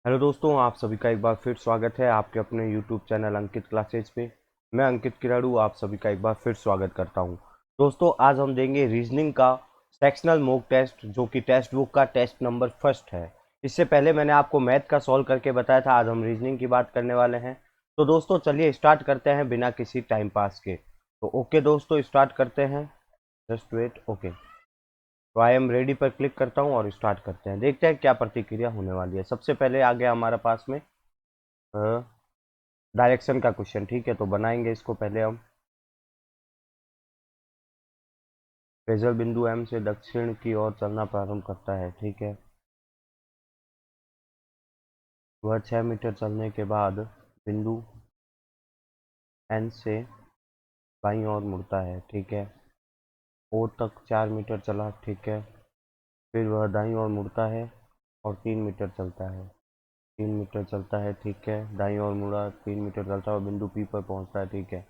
Hello दोस्तों, आप सभी का एक बार फिर स्वागत है आपके अपने यूट्यूब चैनल अंकित क्लासेज पे। मैं अंकित किराड़ू आप सभी का एक बार फिर स्वागत करता हूं। दोस्तों, आज हम देंगे रीजनिंग का सेक्शनल मॉक टेस्ट, जो कि टेक्स्ट बुक का टेस्ट नंबर फर्स्ट है। इससे पहले मैंने आपको मैथ का सॉल्व करके बताया था। आज हम रीजनिंग की बात करने वाले हैं। तो दोस्तों चलिए स्टार्ट करते हैं बिना किसी टाइम पास के। तो ओके दोस्तों, स्टार्ट करते हैं। Just wait. ओके, तो आई एम रेडी पर क्लिक करता हूँ और स्टार्ट करते हैं। देखते हैं क्या प्रतिक्रिया होने वाली है। सबसे पहले आ गया हमारे पास में डायरेक्शन का क्वेश्चन। ठीक है, तो बनाएंगे इसको पहले हम। फेजल बिंदु एम से दक्षिण की ओर चलना प्रारंभ करता है। ठीक है, वह 6 मीटर चलने के बाद बिंदु एन से बाईं ओर मुड़ता है। ठीक है, ओ तक 4 मीटर चला। ठीक है, फिर वह दाईं ओर मुड़ता है और 3 मीटर चलता है। 3 मीटर चलता है। ठीक है, दाईं ओर मुड़ा, 3 मीटर चलता है और बिंदु पी पर पहुंचता है। ठीक है,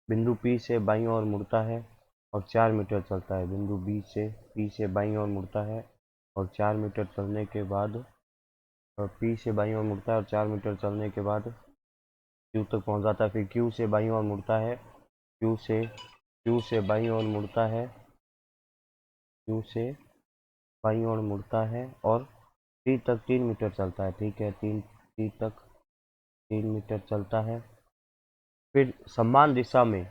बिंदु पी से बाईं ओर मुड़ता है और 4 मीटर चलता है। बिंदु पी से बाईं ओर मुड़ता है और 4 मीटर चलने के बाद पी से बाईं ओर मुड़ता है और 4 मीटर चलने के बाद क्यू तक पहुंच जाता है। फिर क्यू से बाईं ओर मुड़ता है। क्यू से बाईं ओर मुड़ता है। क्यू से बाईं ओर मुड़ता है और टी तक 3 मीटर चलता है। ठीक है, टी तक 3 मीटर चलता है। फिर समान दिशा में,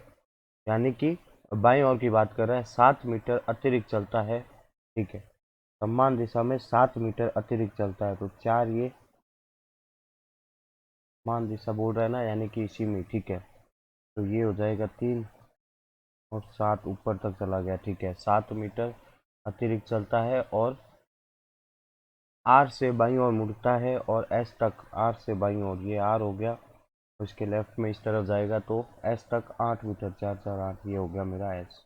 यानी कि बाईं ओर की बात कर रहे हैं, 7 मीटर अतिरिक्त चलता है। ठीक है, समान दिशा में 7 मीटर अतिरिक्त चलता है। तो 4 ये समान दिशा बोल रहा है ना, यानी कि इसी में। ठीक है, तो ये हो जाएगा 3 और 7 ऊपर तक चला गया। ठीक है, 7 मीटर अतिरिक्त चलता है और आर से बाईं ओर मुड़ता है और एस तक, आर से बाईं ओर, ये आर हो गया, उसके लेफ्ट में इस तरफ जाएगा तो एस तक 8 मीटर, 4 4 8, ये हो गया मेरा एस।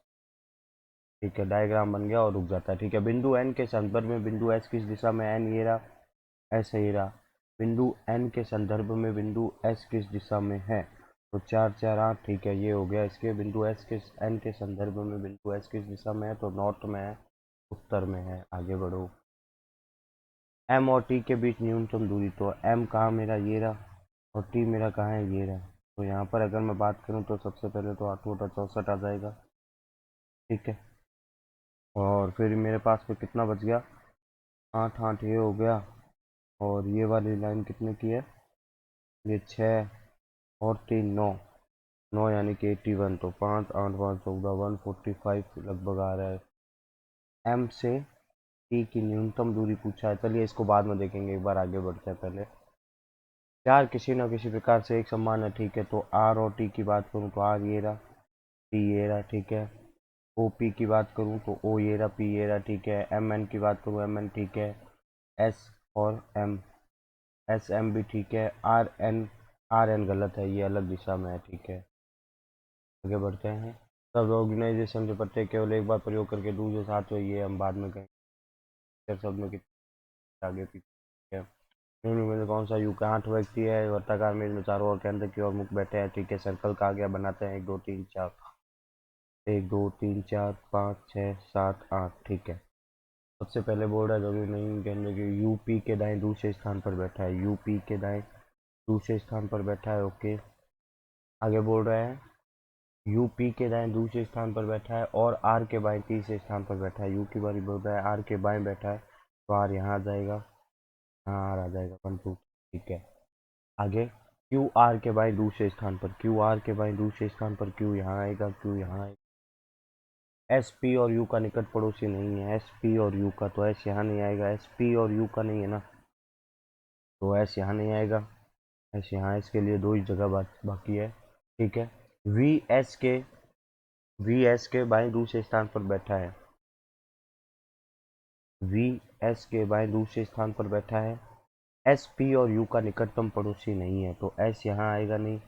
ठीक है, डायग्राम बन गया और रुक जाता है। ठीक है, बिंदु एन के संदर्भ में बिंदु एस किस दिशा में, एन ये रहा, एस ये रहा। बिंदु एन के संदर्भ में बिंदु एस किस दिशा में है, तो 4 4 8। ठीक है, ये हो गया। इसके बिंदु एस के एन के संदर्भ में बिंदु एस किस दिशा में है, तो नॉर्थ में है, उत्तर में है। आगे बढ़ो। एम और टी के बीच न्यूनतम दूरी, तो एम कहाँ मेरा ये रहा और टी मेरा कहाँ है, ये रहा। तो यहाँ पर अगर मैं बात करूँ तो सबसे पहले तो 8 बटा 64 आ जाएगा। ठीक है, और फिर मेरे पास में कितना बच गया, 8 8, ये हो गया। और ये वाली लाइन कितने की है, ये 6 और 3 9, 9 यानी कि 81। तो 5 8 5 14 145 लगभग आ रहा है। एम से टी की न्यूनतम दूरी पूछा है। चलिए इसको बाद में देखेंगे, एक बार आगे बढ़ते हैं। पहले चार किसी न किसी प्रकार से एक समान है। ठीक है, तो आर और टी की बात करूँ तो आर ये रहा, टी ये रहा। ठीक है, ओ पी की बात करूँ तो ओ ये रहा, पी ये रहा। ठीक है, एम एन की बात करूँ, एम एन। ठीक है, एस और एम, एस एम भी ठीक है। आर एन गलत है, ये अलग दिशा में है। ठीक है, आगे बढ़ते हैं। सब ऑर्गेनाइजेशन के पट्टे केवल एक बार प्रयोग करके दूसरे साथ हुए, ये हम बाद में कहेंगे। सब में कितने आगे पीछे है। निम्न में से कौन सा युग का 8 व्यक्ति है, वर्ताकार मेज में चारों ओर केंद्र की ओर मुख बैठे हैं। ठीक है, सर्कल का आगे बनाते हैं, 1 2 3 4, 1 2 3 4 5 6 7 8। ठीक है, सबसे पहले बोल रहा है जरूरी नहीं कहने की यूपी के दाएं दूसरे स्थान पर बैठा है। यूपी के दाएं दूसरे स्थान पर बैठा है। ओके, आगे बोल रहा है यूपी के दाएं दूसरे स्थान पर बैठा है और आर के बाएं तीसरे स्थान पर बैठा है। यू की बारी बोल रहा है आर के बाएं बैठा है, तो आर यहाँ आ जाएगा, यहाँ आर आ जाएगा, 1 2। ठीक है, आगे क्यू आर के बाएं दूसरे स्थान पर, क्यू आर के बाएं दूसरे स्थान पर, क्यू यहाँ आएगा, क्यू यहाँ आएगा। एस पी और यू का निकट पड़ोसी नहीं है, एस पी और यू का, तो एस यहाँ नहीं आएगा। एस पी और यू का नहीं है ना, तो एस यहाँ नहीं आएगा। एस यहाँ, इसके लिए 2 ही जगह बाकी है। ठीक है, वी एस के बाएं दूसरे स्थान पर बैठा है। वी एस के बाएं दूसरे स्थान पर बैठा है। एस पी और यू का निकटतम पड़ोसी नहीं है, तो एस यहाँ आएगा नहीं।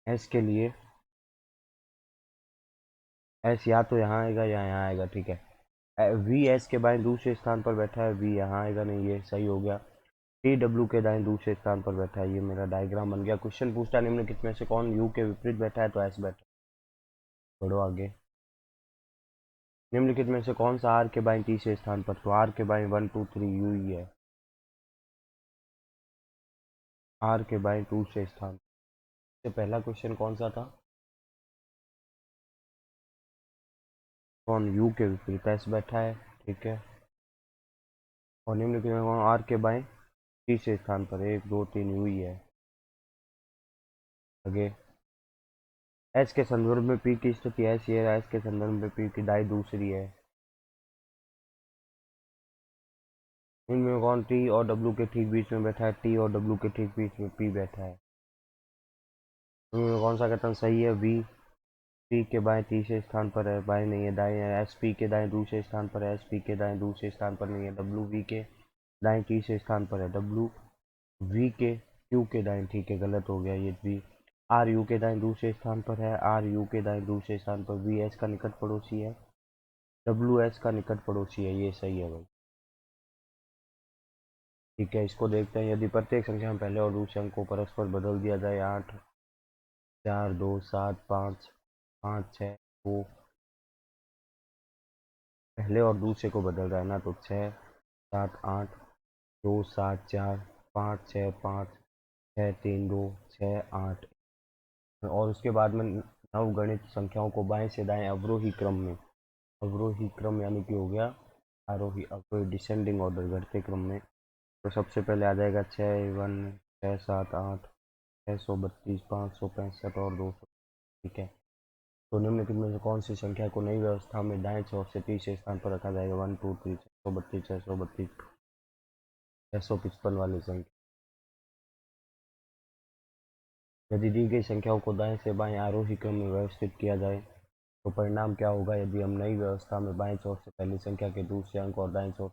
एस के लिए एस या तो यहाँ आएगा या यहाँ आएगा। ठीक है, वी एस के बाएं दूसरे स्थान पर बैठा है, वी यहाँ आएगा नहीं, ये सही हो गया। टी डब्ल्यू के दाएं दूसरे स्थान पर बैठा है, ये मेरा डायग्राम बन गया। क्वेश्चन पूछता है निम्नलिखित में से कौन यू के विपरीत बैठा है, तो एस बैठा है। बढ़ो आगे। निम्नलिखित में से कौन सा आर के बाएं तीसरे स्थान पर, तो आर के बाएं 1 2 3 यू ही है। आर के बाएं दूसरे स्थान। से पहला क्वेश्चन कौन सा था? कौन यू के विपरीत एस बैठा है, ठीक है। और निम्नलिखित में कौन आर के बाएं तीसरे स्थान पर, 1 2 3 यू ही है। आगे एच के संदर्भ में पी की स्थिति ऐसी है, एच के संदर्भ में पी की दाई दूसरी है। इनमें कौन टी और डब्ल्यू के ठीक बीच में बैठा है, टी और डब्ल्यू के ठीक बीच में पी बैठा है। इनमें कौन सा कथन सही है? वी पी के बाएं तीसरे स्थान पर है, बाएं नहीं है, दाएं है। एस पी के दाएं दूसरे स्थान पर है, एस पी के दाएं दूसरे स्थान पर नहीं है। डब्ल्यू वी के दाएं तीसरे स्थान पर है, डब्ल्यू वी के क्यू के दाएं, ठीक है, गलत हो गया ये भी। आर यू के दाएं दूसरे स्थान पर है, आर यू के दाएं दूसरे स्थान पर। वी एस का निकट पड़ोसी है, डब्ल्यू एस का निकट पड़ोसी है, ये सही है भाई, ठीक है। इसको देखते हैं। यदि प्रत्येक संख्या में पहले और दूसरे अंक को परस्पर बदल दिया जाए, 8 4 2 7 5 5 6 को पहले और दूसरे को बदल रहा है ना, तो 6 7 8 2 7 4 5 6 5 6 3 2 6 8। और उसके बाद में नवगणित संख्याओं को बाएं से दाएं अवरोही क्रम में, अवरोही क्रम यानी कि हो गया आरोही अवरोही डिसेंडिंग ऑर्डर, घटते क्रम में। तो सबसे पहले आ जाएगा 6 1 6 7 8 632 565 और 200, ठीक है। तो निम्नलिखित में से कौन सी संख्या को नई व्यवस्था में दाएं छोर से तीसरे स्थान पर रखा जाएगा? 1 2 3 632 655 वाली संख्या। यदि दी गई संख्याओं को दाएं से बाएं आरोही क्रम में व्यवस्थित किया जाए तो परिणाम क्या होगा? यदि हम नई व्यवस्था में बाएं छोर से पहली संख्या के दूसरे अंक और दाएं छोर,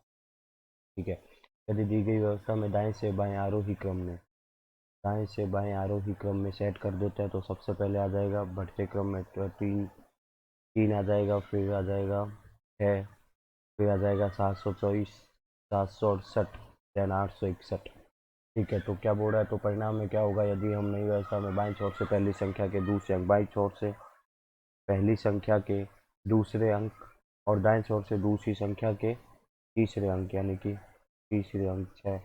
ठीक है। यदि दी गई व्यवस्था में दाएं से बाएं आरोही क्रम में, दाएं से बाएं आरोही क्रम में सेट कर देते हैं, तो सबसे पहले आ जाएगा बढ़ते क्रम में तो तीन, तीन आ जाएगा, फिर आ जाएगा 6, फिर आ जाएगा 724 768 देन 861, ठीक है। तो क्या बोल रहा है? तो परिणाम में क्या होगा? यदि हम नई व्यवस्था में बाएं छोर से पहली संख्या के दूसरे अंक, बाएं छोर से पहली संख्या के दूसरे अंक और दाएं छोर से दूसरी संख्या के तीसरे अंक यानी कि तीसरे अंक 6,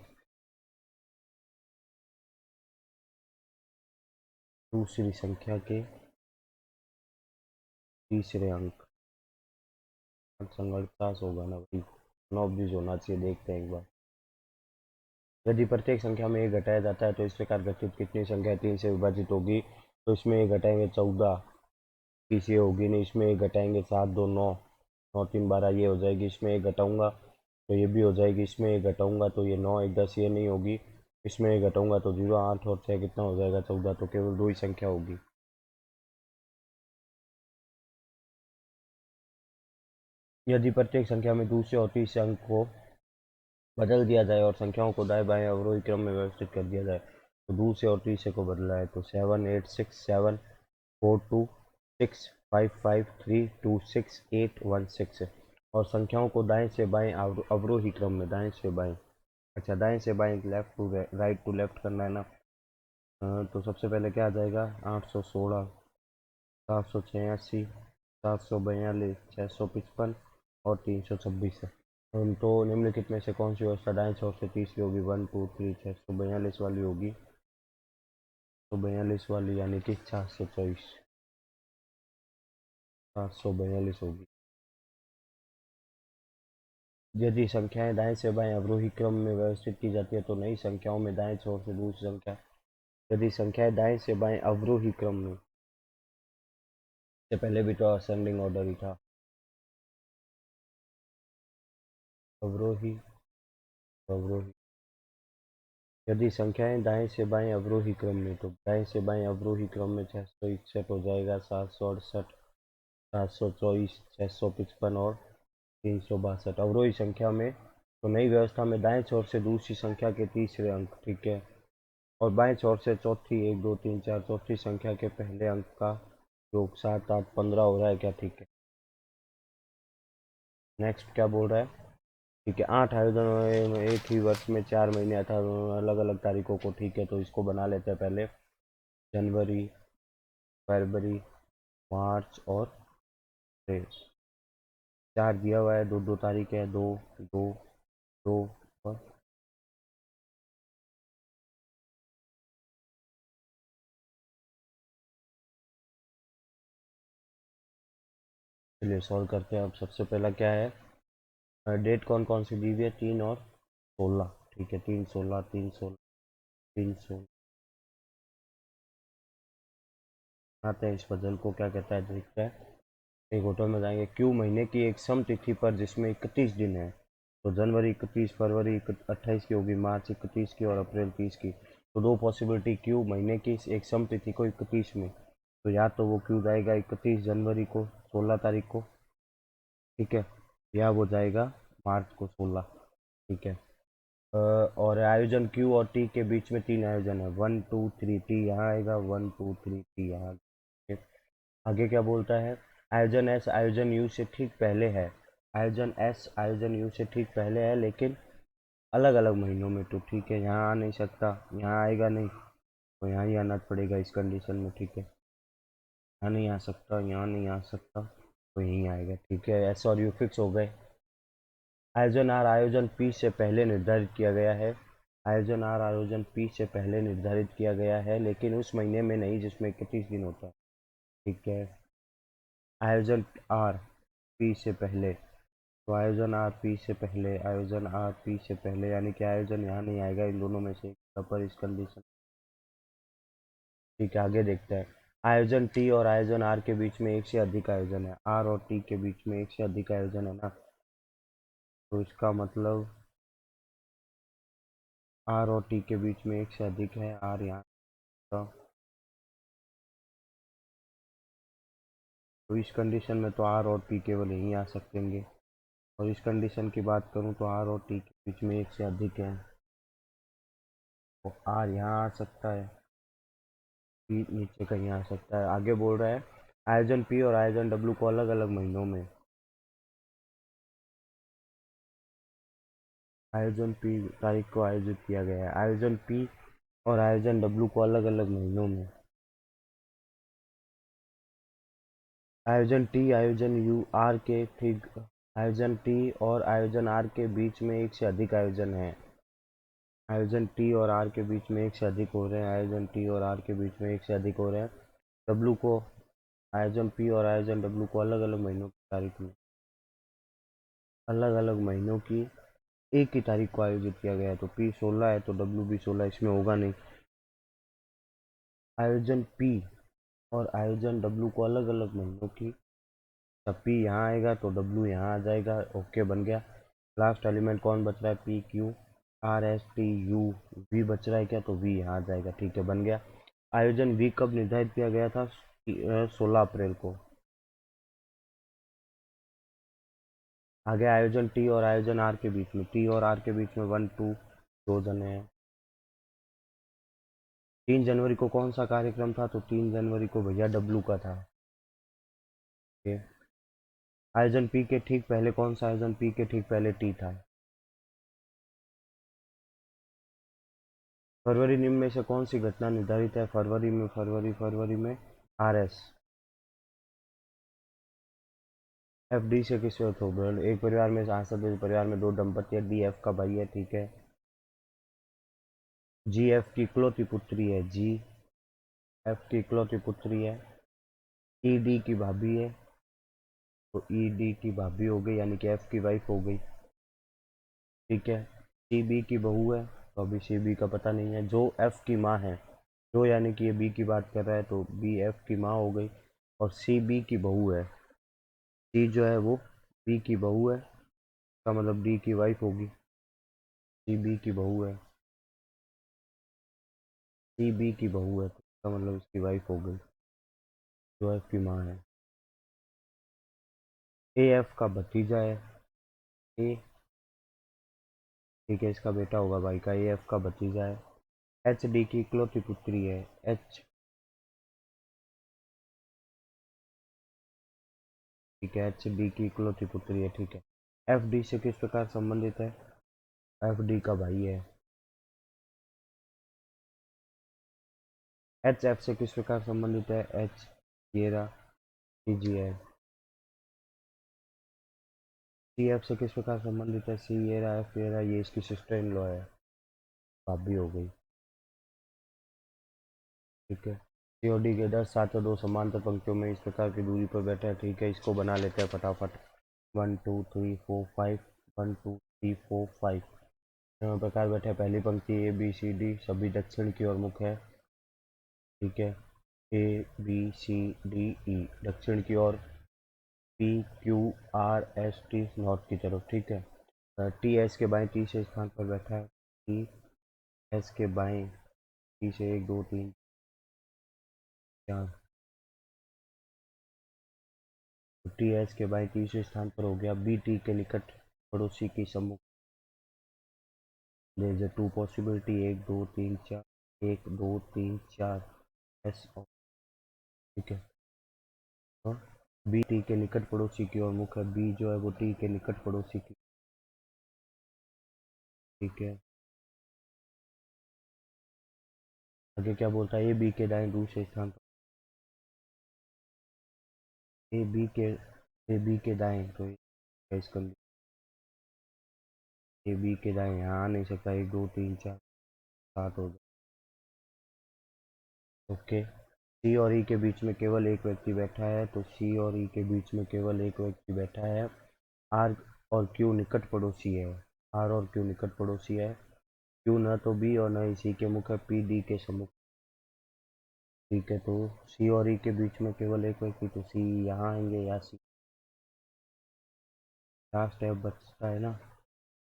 दूसरी संख्या के तीसरे अंक, संगणित होगा ना भाई, 9 बीज होना चाहिए। देखते हैं एक बार। यदि प्रत्येक संख्या में एक घटाया जाता है तो इस प्रकार घटित कितनी संख्या 3 से विभाजित होगी? तो इसमें एक घटाएंगे 14, तीसरी होगी नहीं। इसमें एक घटाएंगे 7 2 9, 9 3 12, ये हो जाएगी। इसमें एक घटाऊंगा तो ये भी हो जाएगी। इसमें एक घटाऊंगा तो ये 9 1 10, ये नहीं होगी। इसमें एक घटाऊंगा तो 0 8 और 6 कितना हो जाएगा? 14। तो केवल दो ही संख्या होगी। यदि प्रत्येक संख्या में दूसरे और तीसरे अंक को बदल दिया जाए और संख्याओं को दाएं बाएं अवरोही क्रम में व्यवस्थित कर दिया जाए, तो दूसरे और तीसरे को बदला है तो 7 8 6 7 4 2 6 5 5 3 2 6 8 1 6। और संख्याओं को दाएं से बाएं अवरोही क्रम में, दाएं से बाएं, अच्छा दाएं से बाएं, left to right to left करना है ना। तो सबसे पहले क्या आ जाएगा? 816 786 742 655 और 326 है। तो निम्नलिखित में से कौन सी व्यवस्था दाएं छोर से तीसरी होगी? 1 2 3 642 वाली होगी, तो 42 वाली यानी कि 724 742 होगी। यदि संख्याएं दाएं से बाएं अवरोही क्रम में व्यवस्थित की जाती है तो नई संख्याओं में दाएं छोर से दूसरी संख्या, यदि संख्याएं दाएं से बाएं अवरोही क्रम में, से पहले भी तो असेंडिंग ऑर्डर ही था, अवरोही अवरोही। यदि संख्याएं दाएं से बाएं अवरोही क्रम में, तो दाएं से बाएं अवरोही क्रम में 661 हो जाएगा, 768 724 655 और 362 अवरोही संख्या में। तो नई व्यवस्था में दाएं छोर से दूसरी संख्या के तीसरे अंक, ठीक है, और बाएं छोर से चौथी 1 2 3 4 चौथी संख्या के पहले अंक का योग 7 8 15 हो रहा है क्या? ठीक है। नेक्स्ट क्या बोल रहा है? ठीक है, 8 आयोजन हुए एक ही वर्ष में 4 महीने अर्थात अलग अलग तारीखों को, ठीक है। तो इसको बना लेते हैं पहले। जनवरी, फरवरी, मार्च और अप्रैल। 4 दिया हुआ है, दो दो तारीख है, 2 2 2 और चलिए सॉल्व करते हैं। अब सबसे पहला क्या है, डेट कौन कौन सी दी हुई है, 3 और 16, ठीक है, 3 16 3 16 3 16। आते हैं इस पजल को, क्या कहता है देखते हैं। एक होटल में जाएंगे, क्यू महीने की एक सम तिथि पर जिसमें 31 दिन है, तो जनवरी 31, फरवरी 28 की होगी, मार्च 31 की और अप्रैल 30 की। तो दो पॉसिबिलिटी, क्यू महीने की एक सम तिथि को 31 में, तो या तो वो क्यू जाएगा 31 जनवरी को 16 तारीख को, ठीक है, या वो जाएगा मार्च को 16, ठीक है। और आयोजन क्यू और टी के बीच में 3 आयोजन है, 1 2 3, टी यहाँ आएगा, 1 2 3 टी यहाँ, ठीक है। आगे क्या बोलता है, आयोजन एस आयोजन यू से ठीक पहले है, आयोजन एस आयोजन यू से ठीक पहले है लेकिन अलग अलग महीनों में, तो ठीक है, यहाँ आ नहीं सकता, यहाँ आएगा नहीं, तो यहाँ ही आना पड़ेगा इस कंडीशन में, ठीक है, यहाँ नहीं आ सकता, यहाँ नहीं आ सकता, तो यहीं आएगा, ठीक है, एस और यू फिक्स हो गए। आयोजन आर आयोजन पी से पहले निर्धारित किया गया है, आयोजन आर आयोजन पी से पहले निर्धारित किया गया है लेकिन उस महीने में नहीं जिसमें 31 दिन होता है, ठीक है। आयोजन आर पी से पहले, तो आयोजन आर पी से पहले, आयोजन आर पी से पहले यानी कि आयोजन यहाँ नहीं आएगा, इन दोनों में से पर इस कंडीशन, ठीक है। आगे देखते हैं, आयोजन टी और आयोजन आर के बीच में एक से अधिक आयोजन है, आर और टी के बीच में एक से अधिक आयोजन है ना, तो इसका मतलब आर और टी के बीच में एक से अधिक है, आर यहाँ का, तो इस कंडीशन में तो आर और टी केवल यहीं आ सकेंगे, और इस कंडीशन की बात करूँ तो आर और टी के बीच में एक से अधिक है, तो आर यहाँ आ सकता है, पी नीचे कहीं आ सकता है। आगे बोल रहा है, आयोजन पी और आयोजन डब्ल्यू को अलग अलग महीनों में, आयोजन पी तारीख को आयोजित किया गया है, आयोजन पी और आयोजन डब्ल्यू को अलग अलग महीनों में, आयोजन टी आयोजन यू आर के ठीक, आयोजन टी और आयोजन आर के बीच में एक से अधिक आयोजन है, आयोजन टी और आर के बीच में एक से अधिक हो रहे हैं, आयोजन टी और आर के बीच में एक से अधिक हो रहे हैं, डब्ल्यू को, आयोजन पी और आयोजन डब्ल्यू को अलग अलग महीनों की तारीख में, अलग अलग महीनों की एक ही तारीख को आयोजित किया गया है, तो पी 16 है तो डब्ल्यू भी 16, इसमें होगा नहीं। आयोजन पी और आयोजन डब्ल्यू को अलग अलग महीनों की, तब पी यहाँ आएगा तो डब्ल्यू यहाँ आ जाएगा, ओके बन गया। लास्ट एलिमेंट कौन बच रहा है, P Q R S T U, V बच रहा है क्या, तो वी यहाँ आ जाएगा, ठीक है, बन गया। आयोजन वी कब निर्धारित किया गया था, 16 अप्रैल को। आगे आयोजन टी और आयोजन आर के बीच में, टी और आर के बीच में 1 2 दो जने हैं। 3 जनवरी को कौन सा कार्यक्रम था, तो 3 जनवरी को भैया डब्लू का था, ठीक है। आयोजन पी के ठीक पहले कौन सा, आयोजन पी के ठीक पहले टी था। फरवरी निम्न में से कौन सी घटना निर्धारित है, फरवरी में आर एस, एफ डी से किस अर्थ हो, एक परिवार में सांसद, इस परिवार में दो दंपति है, डी एफ का भाई है, ठीक है। जी एफ की इकलौती पुत्री है, जी एफ की इकलौती पुत्री है, ई डी की भाभी है, तो ई डी की भाभी हो गई यानी कि एफ की वाइफ हो गई, ठीक है। सी बी की बहू है, तो अभी सी बी का पता नहीं है, जो एफ की माँ है, जो यानी कि ये बी की बात कर रहा है, तो बी एफ की माँ हो गई, और सी बी की बहू है, सी जो है वो बी की बहू है, इसका मतलब डी की वाइफ होगी, सी बी की बहू है, सी बी की बहू है, तो इसका मतलब इसकी वाइफ हो गई, जो एफ की माँ है। ए एफ का भतीजा है, ए, ठीक है, इसका बेटा होगा भाई का, ए एफ का भतीजा है। एच डी की इकलौती पुत्री है, एच, ठीक है, एच डी की इकलौती पुत्री है, ठीक है। एफ डी से किस प्रकार संबंधित है, एफ डी का भाई है। एच एफ से किस प्रकार संबंधित है, एच ये रहा, जी है। सी एफ से किस प्रकार संबंधित है, सी ये रहा, एफ ये रहा, ये इसकी सिस्टर इन लॉ है, भाभी हो गई, ठीक है। सी और डी के 10 साथ और 2 समांतर पंक्तियों में इस प्रकार की दूरी पर बैठा है। ठीक है, इसको बना लेते हैं फटाफट। 1 2 3 4 5, 1 2 3 4 5 प्रकार बैठे हैं। पहली पंक्ति ए बी सी डी सभी दक्षिण की ओर मुख है। ठीक है, A B C D E दक्षिण की ओर, P Q R S T north की तरफ। ठीक है, टी एस के बाएं तीसरे स्थान पर बैठा है। टी एस के बाएं टी से 1 2 3 4, टी एस के बाएं तीसरे स्थान पर हो गया। बी टी के निकट पड़ोसी की सम्मुख। There is a two possibility, 1 2 3 4, 1 2 3 4 S. ठीक है, बी टी के निकट पड़ोसी की ओर मुख है। बी जो है वो टी के निकट पड़ोसी की। ठीक है, आगे क्या बोलता है, ए बी के दाएं दूसरे स्थान पर। ए बी के दाएं, तो इसका ए बी के दाएं यहाँ आ नहीं सकता। 1 2 3 4 7 हो गया। ओके, सी और ई के बीच में केवल एक व्यक्ति बैठा है, तो सी और ई के बीच में केवल एक व्यक्ति बैठा है। आर और क्यू निकट पड़ोसी है। आर और क्यू निकट पड़ोसी है। क्यू न तो बी और न ही सी के मुख है, पी डी के सम्मुख। ठीक है, तो सी और ई के बीच में केवल एक व्यक्ति, तो सी यहाँ आएंगे या सी। लास्ट स्टेप बचता है ना,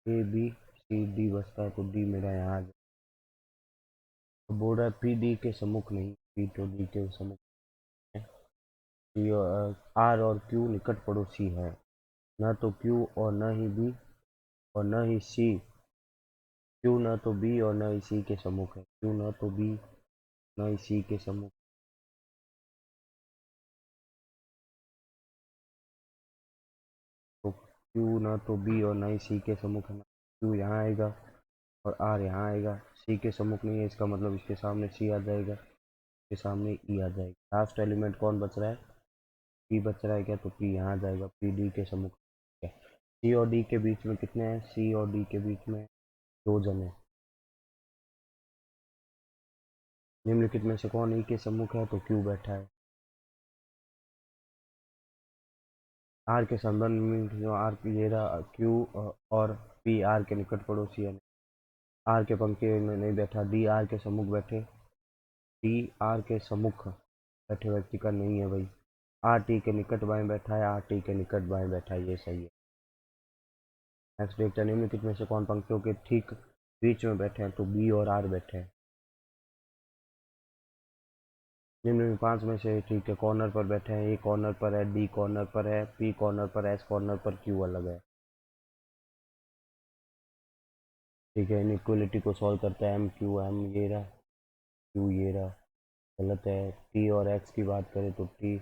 ए बी सी डी बचता है, तो डी मेरा यहाँ आ जाए। तो बोल रहा है पी डी के सम्मुख नहीं, पी तो डी के सम्मुख है। सी और आर और क्यू निकट पड़ोसी है। न तो क्यू और न ही बी और न ही सी। क्यू न तो बी और न ही सी के सम्मुख है। क्यू न तो बी न ही सी के सम्मुख। तो क्यू न तो बी और न ही सी के सम्मुख है ना। क्यू यहाँ आएगा और आर यहाँ आएगा। सी के सम्मुख नहीं है, इसका मतलब इसके सामने सी आ जाएगा, इसके सामने ई आ जाएगा। लास्ट एलिमेंट कौन बच रहा है, पी बच रहा है क्या, तो पी यहाँ आ जाएगा, पी डी के सम्मुख है। सी और डी के बीच में कितने हैं, सी और डी के बीच में 2 जन है। निम्नलिखित में से कौन ई के सम्मुख है, तो क्यू बैठा है। आर के संबंध में जो आर ये रहा क्यू और पी आर के निकट पड़ोसी है। आर के पंक्ति में नहीं बैठा। डी आर के सम्मुख बैठे, डी आर के सम्मुख बैठे व्यक्ति का नहीं है भाई। आर टी के निकट बाएं बैठा है, आर टी के निकट बाएं बैठा है, ये सही है। नेक्स्ट देखते हैं, निम्नलिखित में से कौन पंक्तियों के ठीक बीच में बैठे हैं, तो बी और आर बैठे हैं। निम्न में 5 में से ठीक है, कॉर्नर पर बैठे हैं। ए कॉर्नर पर है, डी कॉर्नर पर है, पी कॉर्नर पर, एस कॉर्नर पर, क्यू अलग है। ठीक है, इनइक्वलिटी को सॉल्व करते हैं। एम क्यू एम ये रहा, क्यू ये रहा, गलत है। टी और एक्स की बात करें तो टी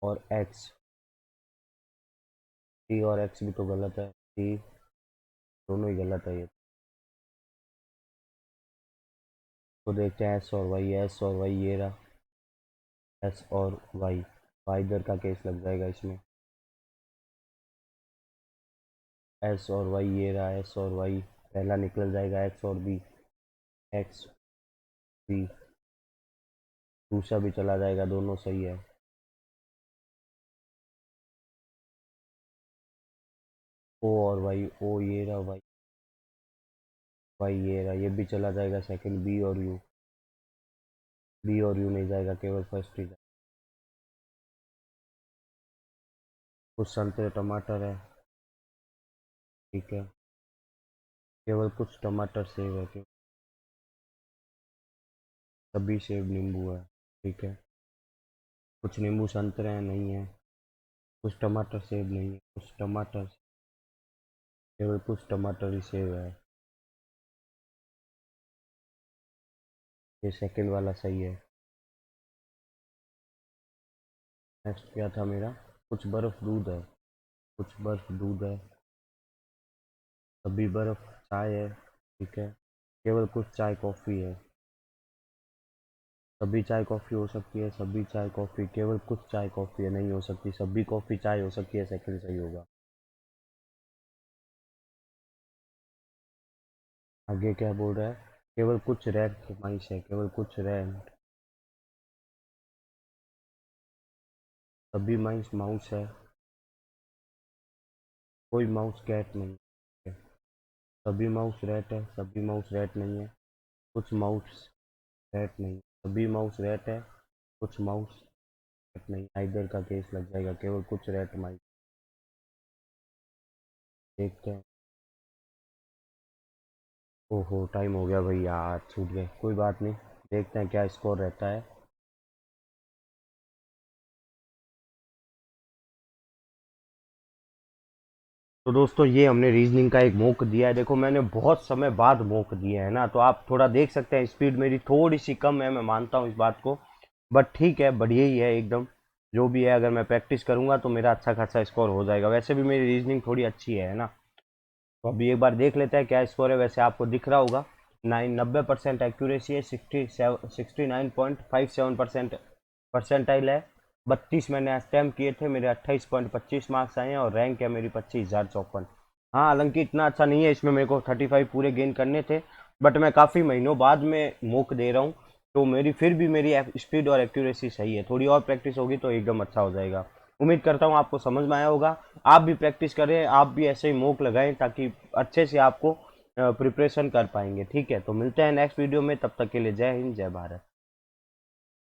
और एक्स, टी और एक्स भी तो गलत है। टी दोनों ही गलत है ये। तो देखते हैं एस और वाई। एस और वाई ये रहा, एस और वाई। वाई इधर का केस लग जाएगा इसमें। एस और वाई ये रहा, एस और वाई पहला निकल जाएगा, एक्स और बी, एक्स बी दूसरा भी चला जाएगा, दोनों सही है। ओ और वाई, ओ ये रहा वाई, वाई ये रहा, ये भी चला जाएगा सेकंड। बी और यू, बी और यू नहीं जाएगा, केवल फर्स्ट ही जाएगा। कुछ संतरे टमाटर है। ठीक है, केवल कुछ टमाटर सेब है, केवल सभी सेब नींबू है। ठीक है, कुछ नींबू संतरे हैं, नहीं है। कुछ टमाटर सेब नहीं है, कुछ टमाटर, केवल कुछ टमाटर ही सेब है। ये सेकंड वाला सही है। नेक्स्ट क्या था मेरा, कुछ बर्फ दूध है। कुछ बर्फ दूध है, सभी बर्फ चाय है। ठीक है, केवल कुछ चाय कॉफ़ी है। सभी चाय कॉफ़ी हो सकती है, सभी चाय कॉफ़ी, केवल कुछ चाय कॉफ़ी है, नहीं हो सकती। सभी कॉफ़ी चाय हो सकती है, सेकंड सही होगा। आगे क्या बोल रहा है, केवल कुछ रेड माइस है, केवल कुछ रेड सभी माउस माउस है, कोई माउस कैट नहीं है। सभी माउस रेट है, सभी माउस रेट नहीं है। कुछ माउस रेट नहीं, सभी माउस रेट है, कुछ माउस रेट नहीं। आइदर का केस लग जाएगा, केवल कुछ रेट माइक। देखते हैं। ओहो टाइम हो गया भाई यार, छूट गए, कोई बात नहीं। देखते हैं क्या स्कोर रहता है। तो दोस्तों ये हमने रीजनिंग का एक मॉक दिया है। देखो मैंने बहुत समय बाद मॉक दिया है ना, तो आप थोड़ा देख सकते हैं स्पीड मेरी थोड़ी सी कम है, मैं मानता हूँ इस बात को, बट ठीक है, बढ़िया ही है एकदम। जो भी है, अगर मैं प्रैक्टिस करूंगा तो मेरा अच्छा खासा स्कोर हो जाएगा। वैसे भी मेरी रीजनिंग थोड़ी अच्छी है ना। तो अभी एक बार देख लेते हैं क्या स्कोर है। वैसे आपको दिख रहा होगा 90% एक्यूरेसी है, 69.57% परसेंटाइल है। 32 मैंने अटैम्प्ट किए थे, मेरे 28.25 मार्क्स आए हैं और रैंक है मेरी 25,054। हाँ हालांकि इतना अच्छा नहीं है, इसमें मेरे को 35 पूरे गेन करने थे, बट मैं काफ़ी महीनों बाद में मॉक दे रहा हूँ, तो मेरी फिर भी मेरी स्पीड और एक्यूरेसी सही है। थोड़ी और प्रैक्टिस होगी तो एकदम अच्छा हो जाएगा। उम्मीद करता हूँ आपको समझ में आया होगा। आप भी प्रैक्टिस करें, आप भी ऐसे ही मॉक लगाएं, ताकि अच्छे से आपको प्रिपरेशन कर पाएंगे। ठीक है, तो मिलते हैं नेक्स्ट वीडियो में, तब तक के लिए जय हिंद जय भारत।